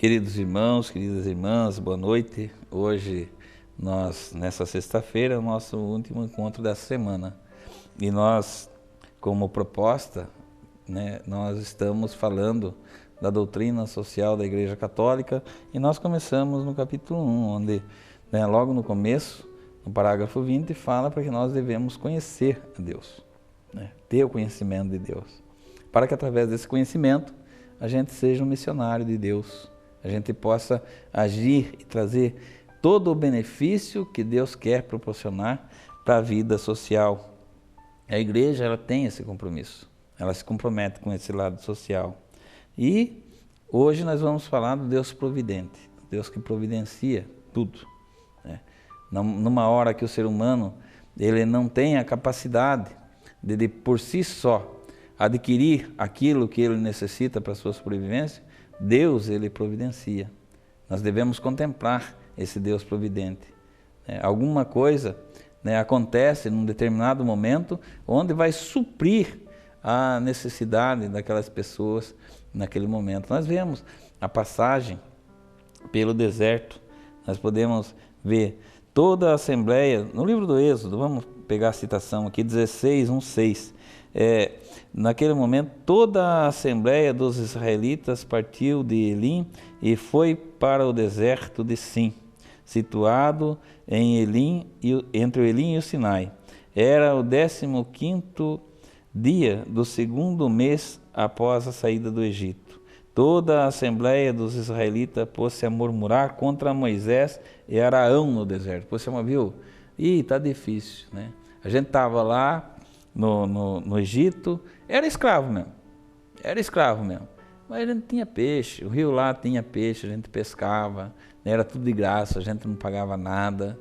Queridos irmãos, queridas irmãs, boa noite. Hoje, nessa sexta-feira, é o nosso último encontro dessa semana. E nós, como proposta, nós estamos falando da doutrina social da Igreja Católica e nós começamos no capítulo 1, onde, logo no começo, no parágrafo 20, fala para que nós devemos conhecer a Deus, ter o conhecimento de Deus, para que através desse conhecimento a gente seja um missionário de Deus, a gente possa agir e trazer todo o benefício que Deus quer proporcionar para a vida social. A igreja, ela tem esse compromisso, ela se compromete com esse lado social. E hoje nós vamos falar do Deus providente, Deus que providencia tudo. Numa hora que o ser humano ele não tem a capacidade de por si só adquirir aquilo que ele necessita para a sua sobrevivência, Deus, ele providencia. Nós devemos contemplar esse Deus providente. Alguma coisa acontece num determinado momento onde vai suprir a necessidade daquelas pessoas naquele momento. Nós vemos a passagem pelo deserto, nós podemos ver toda a Assembleia, no livro do Êxodo, vamos pegar a citação aqui, 16, 1:6. Naquele momento, toda a Assembleia dos Israelitas partiu de Elim e foi para o deserto de Sim, situado em Elim, entre o Elim e o Sinai. Era o 15º dia do 2º mês após a saída do Egito. Toda a Assembleia dos Israelitas pôs-se a murmurar contra Moisés e Araão no deserto. Você viu? Está difícil, A gente estava lá no Egito, era escravo mesmo, mas a gente tinha peixe, o rio lá tinha peixe, a gente pescava, era tudo de graça, a gente não pagava nada,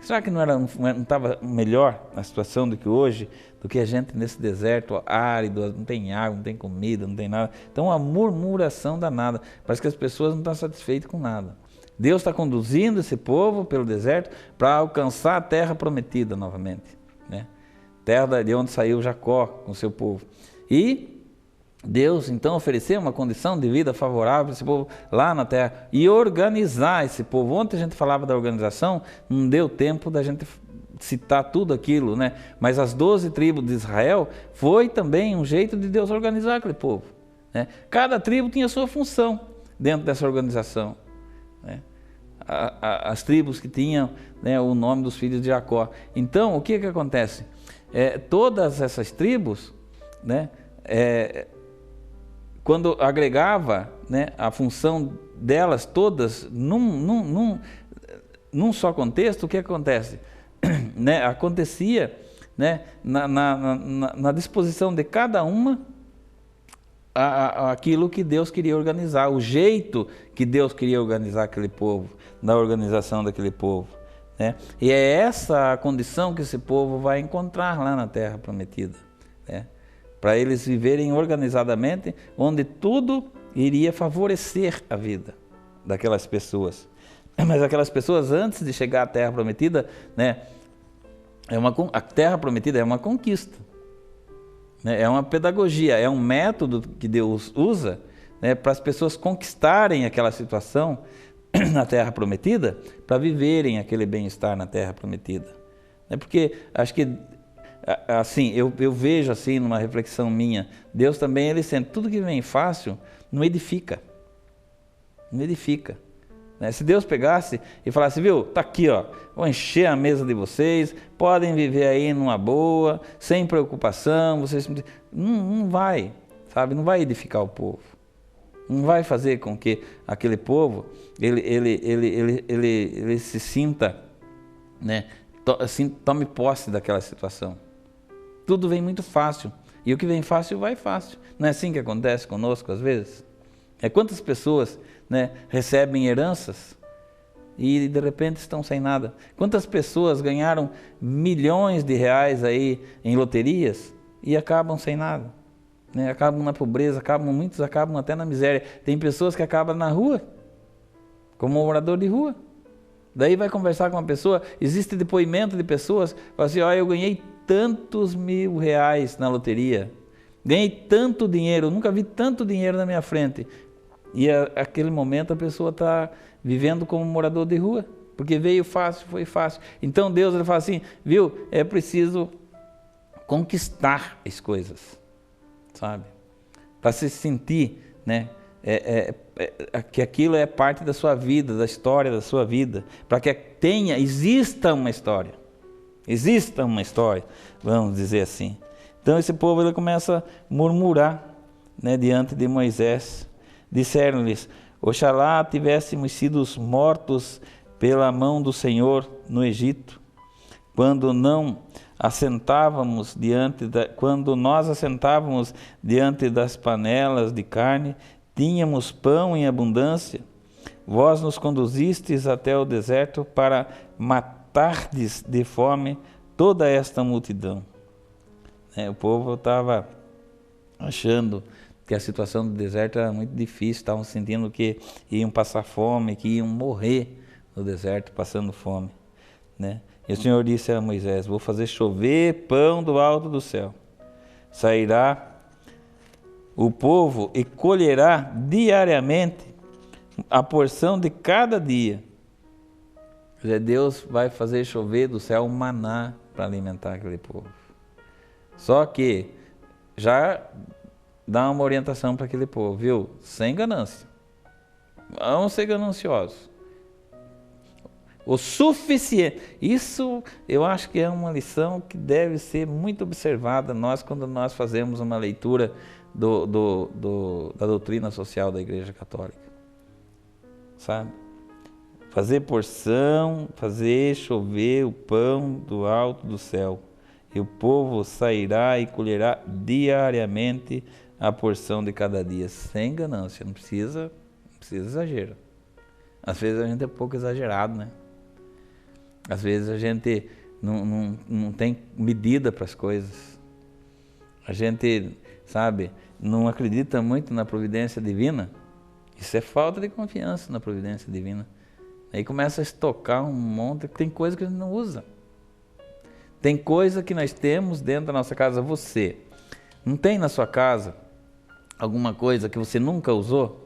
Será que não estava melhor a situação do que hoje, do que a gente nesse deserto árido, não tem água, não tem comida, não tem nada? Então, uma murmuração danada, parece que as pessoas não estão satisfeitas com nada. Deus está conduzindo esse povo pelo deserto para alcançar a terra prometida novamente, terra de onde saiu Jacó com seu povo. E Deus, então, ofereceu uma condição de vida favorável para esse povo lá na terra e organizar esse povo. Ontem a gente falava da organização, não deu tempo da gente citar tudo aquilo, Mas as 12 tribos de Israel foi também um jeito de Deus organizar aquele povo, Cada tribo tinha sua função dentro dessa organização, As tribos que tinham o nome dos filhos de Jacó. Então, o que acontece? Todas essas tribos, quando agregava a função delas todas num só contexto, o que acontece? Acontecia na disposição de cada uma aquilo que Deus queria organizar, o jeito que Deus queria organizar aquele povo, na organização daquele povo. E é essa a condição que esse povo vai encontrar lá na Terra Prometida, para eles viverem organizadamente, onde tudo iria favorecer a vida daquelas pessoas. Mas aquelas pessoas, antes de chegar à Terra Prometida, a Terra Prometida é uma conquista, é uma pedagogia, é um método que Deus usa para as pessoas conquistarem aquela situação na Terra Prometida, para viverem aquele bem-estar na Terra Prometida. Porque acho que, assim, eu vejo assim, numa reflexão minha, Deus também, ele sente, tudo que vem fácil, não edifica. Se Deus pegasse e falasse, viu, tá aqui, vou encher a mesa de vocês, podem viver aí numa boa, sem preocupação, vocês não vai, não vai edificar o povo. Não vai fazer com que aquele povo ele se sinta, assim, tome posse daquela situação. Tudo vem muito fácil. E o que vem fácil, vai fácil. Não é assim que acontece conosco às vezes? Quantas pessoas recebem heranças e de repente estão sem nada? Quantas pessoas ganharam milhões de reais aí em loterias e acabam sem nada? Acabam na pobreza, muitos acabam até na miséria. Tem pessoas que acabam na rua, como um morador de rua. Daí vai conversar com uma pessoa, existe depoimento de pessoas, fala assim, eu ganhei tantos mil reais na loteria, ganhei tanto dinheiro, nunca vi tanto dinheiro na minha frente. E aquele momento a pessoa está vivendo como morador de rua, porque veio fácil, foi fácil. Então Deus ele fala assim, viu, é preciso conquistar as coisas, sabe? Para se sentir, né, que aquilo é parte da sua vida, da história da sua vida, para que exista uma história, vamos dizer assim. Então esse povo ele começa a murmurar, né, diante de Moisés. Disseram-lhes, oxalá tivéssemos sido mortos pela mão do Senhor no Egito, quando nós assentávamos diante das panelas de carne, tínhamos pão em abundância. Vós nos conduzistes até o deserto para matardes de fome toda esta multidão. O povo estava achando que a situação do deserto era muito difícil, estavam sentindo que iam passar fome, que iam morrer no deserto passando fome, né? E o Senhor disse a Moisés, vou fazer chover pão do alto do céu. Sairá o povo e colherá diariamente a porção de cada dia. Quer dizer, Deus vai fazer chover do céu um maná para alimentar aquele povo. Só que já dá uma orientação para aquele povo, viu? Sem ganância. Vamos ser gananciosos. O suficiente. Isso eu acho que é uma lição que deve ser muito observada quando nós fazemos uma leitura da doutrina social da Igreja Católica. Sabe? Fazer porção, fazer chover o pão do alto do céu. E o povo sairá e colherá diariamente a porção de cada dia, sem ganância, não precisa exagero. Às vezes a gente é pouco exagerado, né? Às vezes a gente não tem medida para as coisas. A gente, sabe, não acredita muito na providência divina. Isso é falta de confiança na providência divina. Aí começa a estocar um monte, tem coisa que a gente não usa. Tem coisa que nós temos dentro da nossa casa. Você não tem na sua casa alguma coisa que você nunca usou?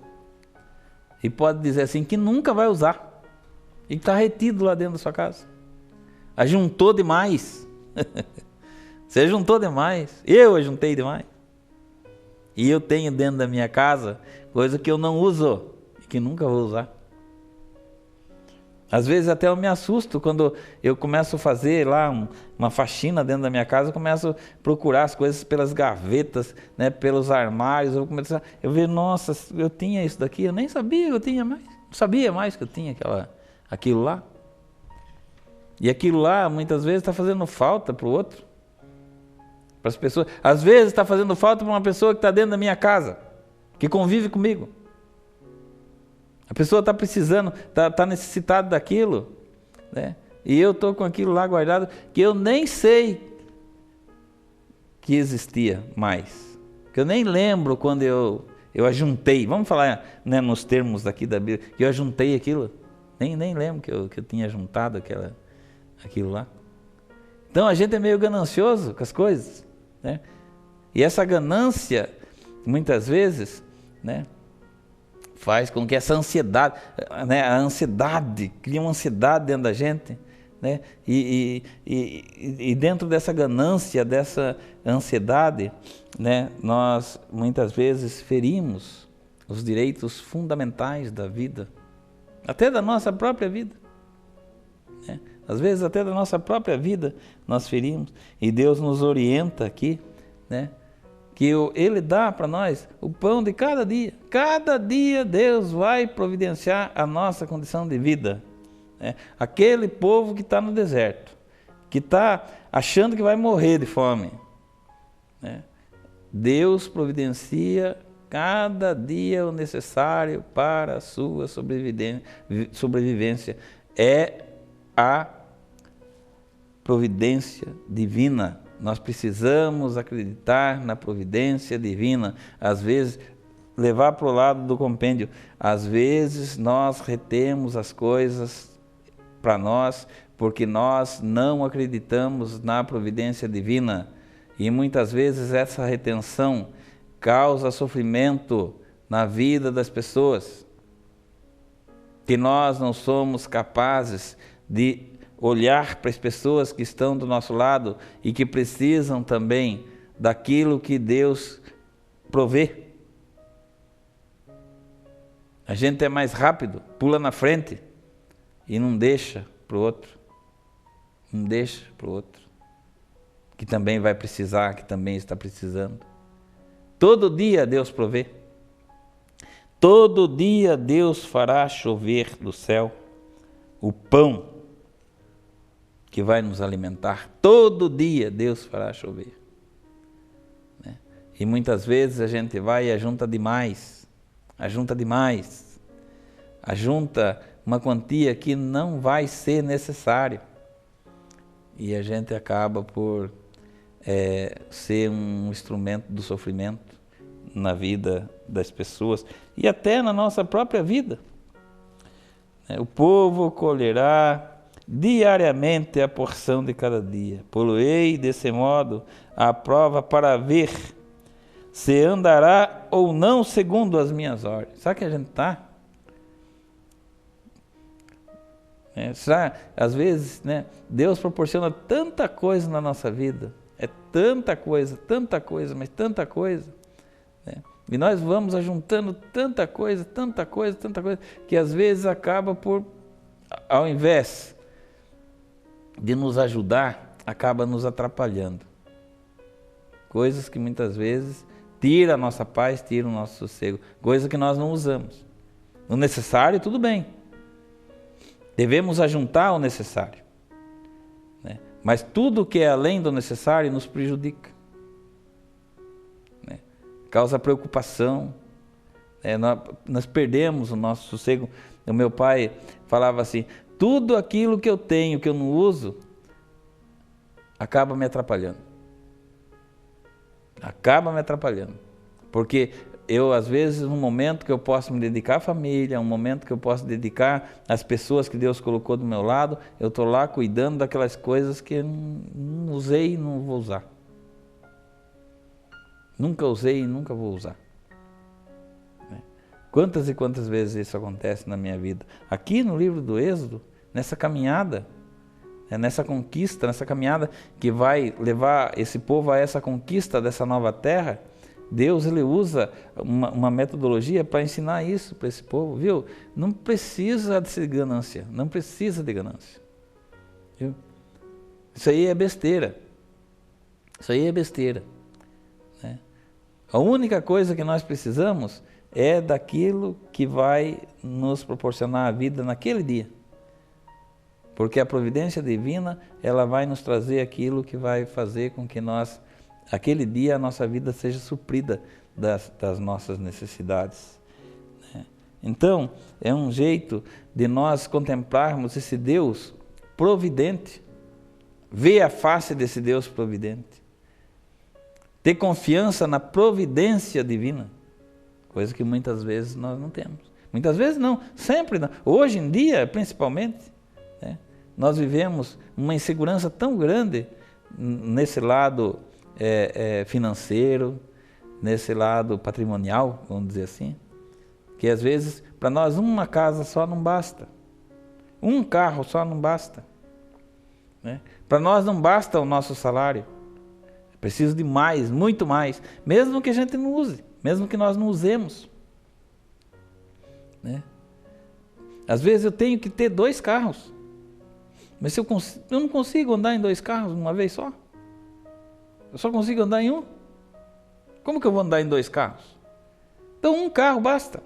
E pode dizer assim, que nunca vai usar. E está retido lá dentro da sua casa. Ajuntou demais. Você ajuntou demais. Eu ajuntei demais. E eu tenho dentro da minha casa coisa que eu não uso e que nunca vou usar. Às vezes até eu me assusto quando eu começo a fazer lá uma faxina dentro da minha casa, eu começo a procurar as coisas pelas gavetas, né, pelos armários, eu vejo, nossa, eu tinha isso daqui, eu nem sabia que eu tinha mais, não sabia mais que eu tinha aquilo lá. E aquilo lá muitas vezes está fazendo falta para o outro, para as pessoas. Às vezes está fazendo falta para uma pessoa que está dentro da minha casa, que convive comigo. A pessoa está precisando, está necessitada daquilo, né? E eu estou com aquilo lá guardado, que eu nem sei que existia mais. Que eu nem lembro quando eu ajuntei, vamos falar, né, nos termos daqui da Bíblia, que eu ajuntei aquilo. Nem lembro que eu tinha juntado aquilo lá. Então a gente é meio ganancioso com as coisas, né? E essa ganância, muitas vezes, né, faz com que essa ansiedade, né, a ansiedade, cria uma ansiedade dentro da gente, né? E dentro dessa ganância, dessa ansiedade, né, nós muitas vezes ferimos os direitos fundamentais da vida, até da nossa própria vida, né? Às vezes até da nossa própria vida nós ferimos, e Deus nos orienta aqui, né, que Ele dá para nós o pão de cada dia. Cada dia Deus vai providenciar a nossa condição de vida, né? Aquele povo que está no deserto, que está achando que vai morrer de fome, né? Deus providencia cada dia o necessário para a sua sobrevivência. É a providência divina. Nós precisamos acreditar na providência divina. Às vezes, levar para o lado do compêndio, às vezes nós retemos as coisas para nós porque nós não acreditamos na providência divina. E muitas vezes essa retenção causa sofrimento na vida das pessoas, que nós não somos capazes de olhar para as pessoas que estão do nosso lado e que precisam também daquilo que Deus provê. A gente é mais rápido, pula na frente e não deixa para o outro. Não deixa para o outro, que também vai precisar, que também está precisando. Todo dia Deus provê. Todo dia Deus fará chover do céu o pão que vai nos alimentar. Todo dia Deus fará chover. Né? E muitas vezes a gente vai e ajunta demais. Ajunta uma quantia que não vai ser necessário. E a gente acaba por ser um instrumento do sofrimento na vida das pessoas e até na nossa própria vida. O povo colherá diariamente a porção de cada dia. Poluei desse modo a prova para ver se andará ou não segundo as minhas ordens. Sabe que a gente está? Às vezes, né, Deus proporciona tanta coisa na nossa vida. É tanta coisa, mas tanta coisa. Né? E nós vamos ajuntando tanta coisa, que às vezes acaba por, ao invés de nos ajudar, acaba nos atrapalhando. Coisas que muitas vezes tiram a nossa paz, tiram o nosso sossego. Coisas que nós não usamos. O necessário, tudo bem. Devemos ajuntar o necessário. Né? Mas tudo que é além do necessário nos prejudica. Né? Causa preocupação. Nós perdemos o nosso sossego. O meu pai falava assim, tudo aquilo que eu tenho, que eu não uso, acaba me atrapalhando. Porque eu, às vezes, num momento que eu posso me dedicar à família, um momento que eu posso dedicar às pessoas que Deus colocou do meu lado, eu estou lá cuidando daquelas coisas que eu não usei e não vou usar. Nunca usei e nunca vou usar. Quantas e quantas vezes isso acontece na minha vida? Aqui no livro do Êxodo, nessa caminhada, nessa conquista, nessa caminhada que vai levar esse povo a essa conquista dessa nova terra, Deus ele usa uma metodologia para ensinar isso para esse povo, viu? Não precisa de ganância, viu? Isso aí é besteira. Né? A única coisa que nós precisamos é daquilo que vai nos proporcionar a vida naquele dia. Porque a providência divina, ela vai nos trazer aquilo que vai fazer com que nós, aquele dia, a nossa vida seja suprida das nossas necessidades. Né? Então, é um jeito de nós contemplarmos esse Deus providente, ver a face desse Deus providente, ter confiança na providência divina, coisa que muitas vezes nós não temos. Muitas vezes não, sempre não. Hoje em dia, principalmente, né? Nós vivemos uma insegurança tão grande nesse lado financeiro, nesse lado patrimonial, vamos dizer assim, que às vezes para nós uma casa só não basta, um carro só não basta, né? Para nós não basta o nosso salário, é preciso de mais, muito mais, mesmo que a gente não use, mesmo que nós não usemos, né? Às vezes eu tenho que ter 2 carros, mas se eu não consigo andar em 2 carros uma vez só. Eu só consigo andar em um. Como que eu vou andar em 2 carros? Então um carro basta.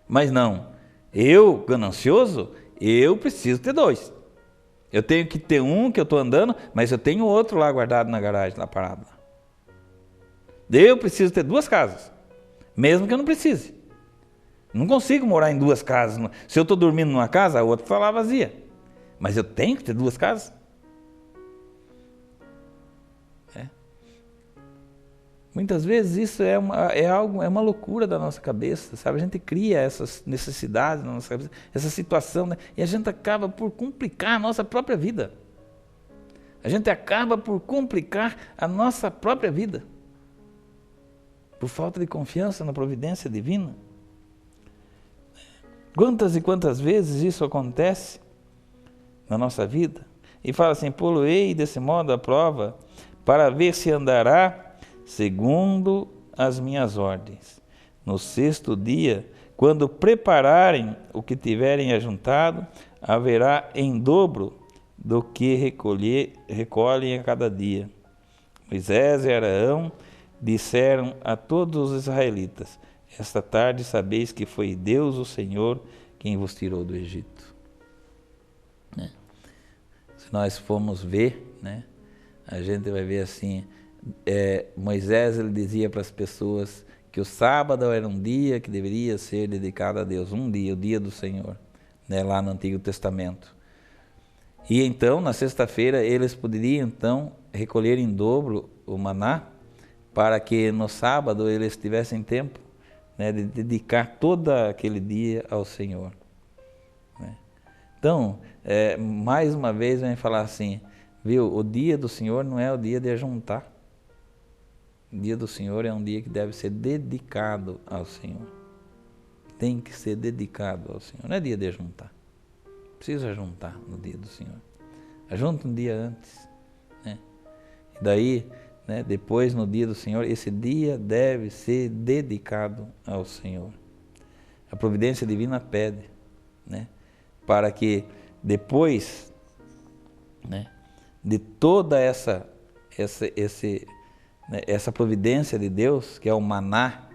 Mas não, eu, ganancioso, eu preciso ter 2. Eu tenho que ter um que eu estou andando, mas eu tenho outro lá guardado na garagem, lá parado. Eu preciso ter 2 casas, mesmo que eu não precise. Não consigo morar em 2 casas. Se eu estou dormindo numa casa, a outra está lá vazia. Mas eu tenho que ter 2 casas? Muitas vezes isso é uma loucura da nossa cabeça, sabe? A gente cria essas necessidades na nossa cabeça, essa situação, né? E a gente acaba por complicar a nossa própria vida. por falta de confiança na providência divina. Quantas e quantas vezes isso acontece na nossa vida? E fala assim: poloei desse modo a prova, para ver se andará segundo as minhas ordens. No sexto dia, quando prepararem o que tiverem ajuntado, haverá em dobro do que recolhem a cada dia. Moisés e Arão disseram a todos os israelitas: esta tarde sabeis que foi Deus, o Senhor, quem vos tirou do Egito. Se nós formos ver, a gente vai ver assim, Moisés ele dizia para as pessoas que o sábado era um dia que deveria ser dedicado a Deus, um dia, o dia do Senhor, lá no Antigo Testamento. E então, na sexta-feira, eles poderiam então recolher em dobro o maná, para que no sábado eles tivessem tempo de dedicar todo aquele dia ao Senhor. Então, mais uma vez, vem falar assim, viu, o dia do Senhor não é o dia de ajuntar. O dia do Senhor é um dia que deve ser dedicado ao Senhor. Tem que ser dedicado ao Senhor, não é dia de ajuntar. Precisa ajuntar no dia do Senhor. Ajunta um dia antes. E daí, depois no dia do Senhor, esse dia deve ser dedicado ao Senhor. A providência divina pede, para que depois de toda essa providência de Deus, que é o maná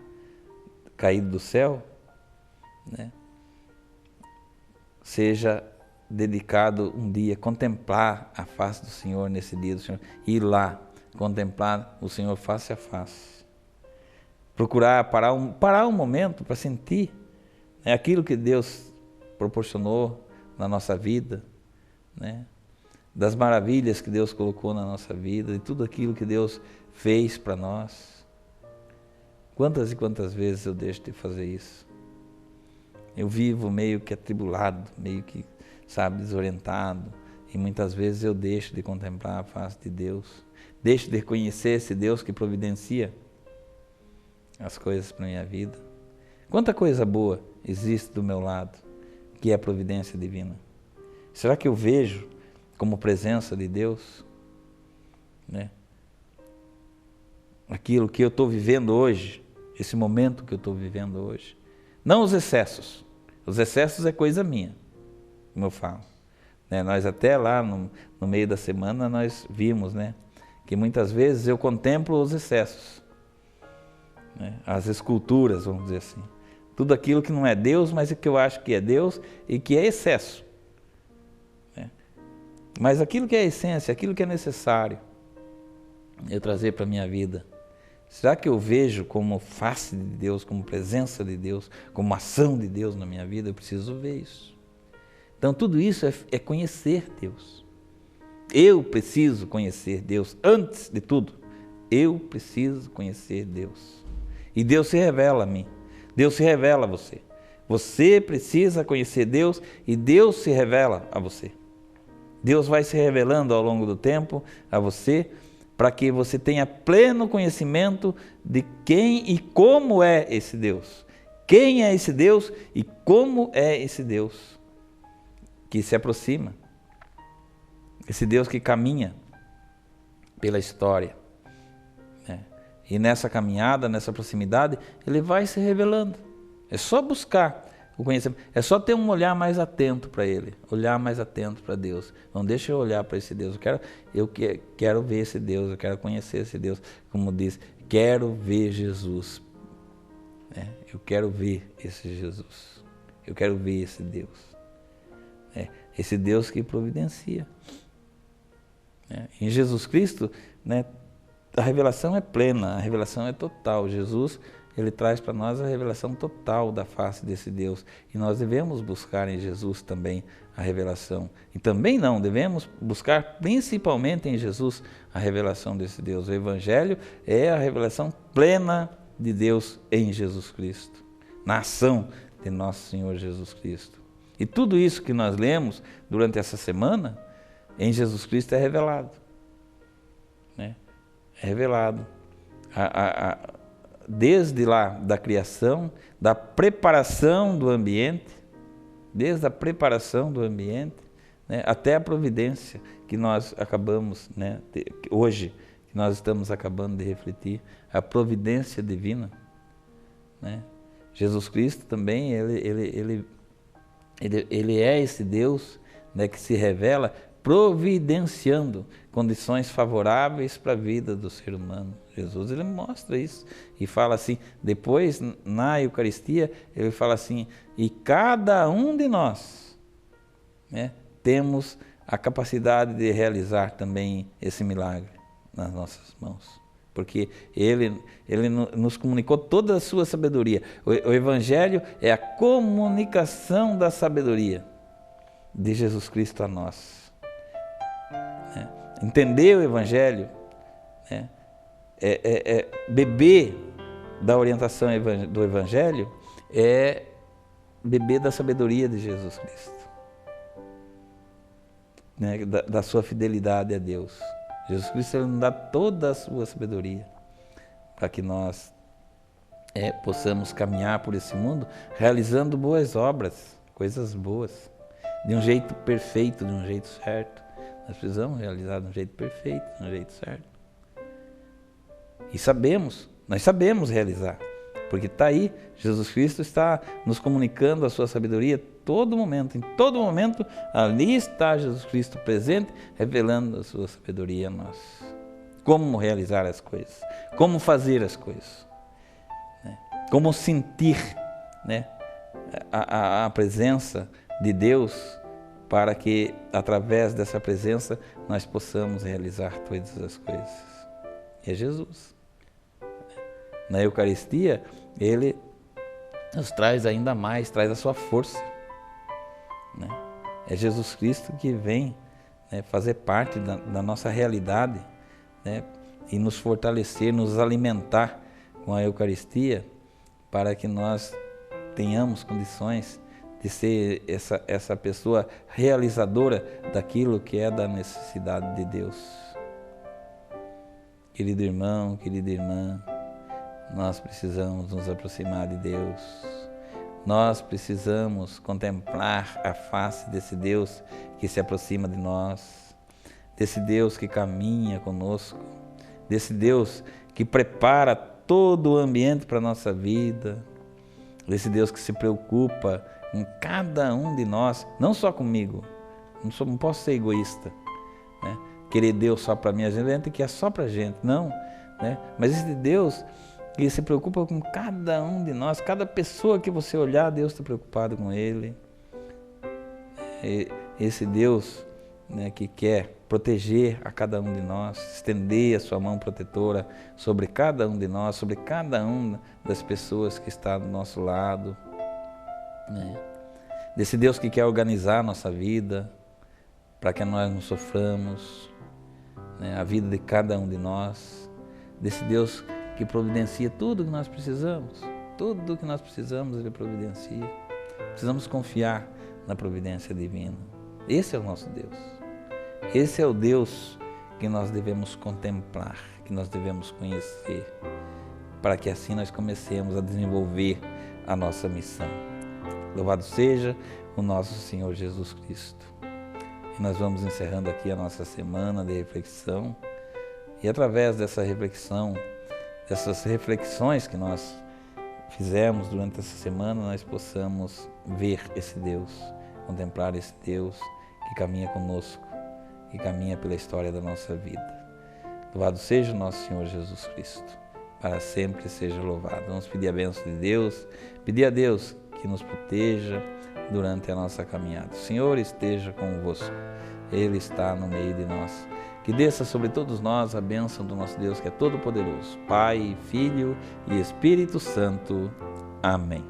caído do céu, seja dedicado um dia, contemplar a face do Senhor nesse dia do Senhor, ir lá, contemplar o Senhor face a face, procurar parar um momento para sentir aquilo que Deus proporcionou na nossa vida, das maravilhas que Deus colocou na nossa vida, de tudo aquilo que Deus fez para nós. Quantas e quantas vezes eu deixo de fazer isso? Eu vivo meio que atribulado, meio que, desorientado, e muitas vezes eu deixo de contemplar a face de Deus, deixo de reconhecer esse Deus que providencia as coisas para a minha vida. Quanta coisa boa existe do meu lado, que é a providência divina. Será que eu vejo como presença de Deus? Aquilo que eu estou vivendo hoje, esse momento que eu estou vivendo hoje. Não os excessos. Os excessos é coisa minha, como eu falo. Nós até lá no meio da semana nós vimos, que muitas vezes eu contemplo os excessos. As esculturas, vamos dizer assim. Tudo aquilo que não é Deus, mas que eu acho que é Deus e que é excesso. Mas aquilo que é a essência, aquilo que é necessário eu trazer para a minha vida, será que eu vejo como face de Deus, como presença de Deus, como ação de Deus na minha vida? Eu preciso ver isso. Então tudo isso é conhecer Deus. Eu preciso conhecer Deus antes de tudo. Eu preciso conhecer Deus. E Deus se revela a mim. Deus se revela a você. Você precisa conhecer Deus e Deus se revela a você. Deus vai se revelando ao longo do tempo a você, para que você tenha pleno conhecimento de quem e como é esse Deus. Quem é esse Deus e como é esse Deus que se aproxima. Esse Deus que caminha pela história. E nessa caminhada, nessa proximidade, Ele vai se revelando. É só buscar o conhecimento, é só ter um olhar mais atento para Ele, olhar mais atento para Deus. Não deixa eu olhar para esse Deus, eu quero ver esse Deus, eu quero conhecer esse Deus. Como diz, quero ver Jesus. Eu quero ver esse Jesus. Eu quero ver esse Deus. Esse Deus que providencia. Em Jesus Cristo, a revelação é plena, a revelação é total. Jesus, Ele traz para nós a revelação total da face desse Deus. E nós devemos buscar em Jesus também a revelação. E também não, devemos buscar principalmente em Jesus a revelação desse Deus. O Evangelho é a revelação plena de Deus em Jesus Cristo, na ação de nosso Senhor Jesus Cristo. E tudo isso que nós lemos durante essa semana, em Jesus Cristo é revelado. É revelado. desde lá da criação, da preparação do ambiente, desde a preparação do ambiente, né, até a providência que nós acabamos, né, hoje, que nós estamos acabando de refletir, a providência divina, né? Jesus Cristo também, ele é esse Deus, né, que se revela providenciando condições favoráveis para a vida do ser humano. Jesus, ele mostra isso e fala assim, depois na Eucaristia, ele fala assim, e cada um de nós, né, temos a capacidade de realizar também esse milagre nas nossas mãos. Porque ele nos comunicou toda a sua sabedoria. O Evangelho é a comunicação da sabedoria de Jesus Cristo a nós. Entender o Evangelho, né, beber da orientação do Evangelho, é beber da sabedoria de Jesus Cristo, né, da sua fidelidade a Deus. Jesus Cristo, ele nos dá toda a sua sabedoria para que nós possamos caminhar por esse mundo realizando boas obras, coisas boas, de um jeito perfeito, de um jeito certo. Nós precisamos realizar de um jeito perfeito, de um jeito certo. E nós sabemos realizar, porque está aí, Jesus Cristo está nos comunicando a sua sabedoria todo momento, em todo momento, ali está Jesus Cristo presente, revelando a sua sabedoria a nós. Como realizar as coisas, como fazer as coisas, né? Como sentir, né, a presença de Deus, para que, através dessa presença, nós possamos realizar todas as coisas. E é Jesus. Na Eucaristia, ele nos traz ainda mais, traz a sua força, né? É Jesus Cristo que vem, né, fazer parte da nossa realidade, né, e nos fortalecer, nos alimentar com a Eucaristia, para que nós tenhamos condições de ser essa pessoa realizadora daquilo que é da necessidade de Deus. Querido irmão, querida irmã, nós precisamos nos aproximar de Deus. Nós precisamos contemplar a face desse Deus que se aproxima de nós, desse Deus que caminha conosco, desse Deus que prepara todo o ambiente para a nossa vida, desse Deus que se preocupa com cada um de nós, não só comigo, não posso ser egoísta, né? Querer Deus só para mim, a gente quer só para a gente, não, né? Mas esse Deus que se preocupa com cada um de nós, cada pessoa que você olhar, Deus está preocupado com ele. Esse Deus, né, que quer proteger a cada um de nós, estender a sua mão protetora sobre cada um de nós, sobre cada uma das pessoas que está do nosso lado, né? Desse Deus que quer organizar a nossa vida, para que nós não soframos, né, a vida de cada um de nós, desse Deus que providencia tudo que nós precisamos, tudo que nós precisamos Ele providencia. Precisamos confiar na providência divina. Esse é o nosso Deus. Esse é o Deus que nós devemos contemplar, que nós devemos conhecer, para que assim nós comecemos a desenvolver a nossa missão. Louvado seja o nosso Senhor Jesus Cristo. E nós vamos encerrando aqui a nossa semana de reflexão, e através dessa reflexão, dessas reflexões que nós fizemos durante essa semana, nós possamos ver esse Deus, contemplar esse Deus que caminha conosco, que caminha pela história da nossa vida. Louvado seja o nosso Senhor Jesus Cristo, para sempre seja louvado. Vamos pedir a bênção de Deus, pedir a Deus que nos proteja durante a nossa caminhada. O Senhor esteja convosco, Ele está no meio de nós. Que desça sobre todos nós a bênção do nosso Deus, que é todo-poderoso, Pai, Filho e Espírito Santo. Amém.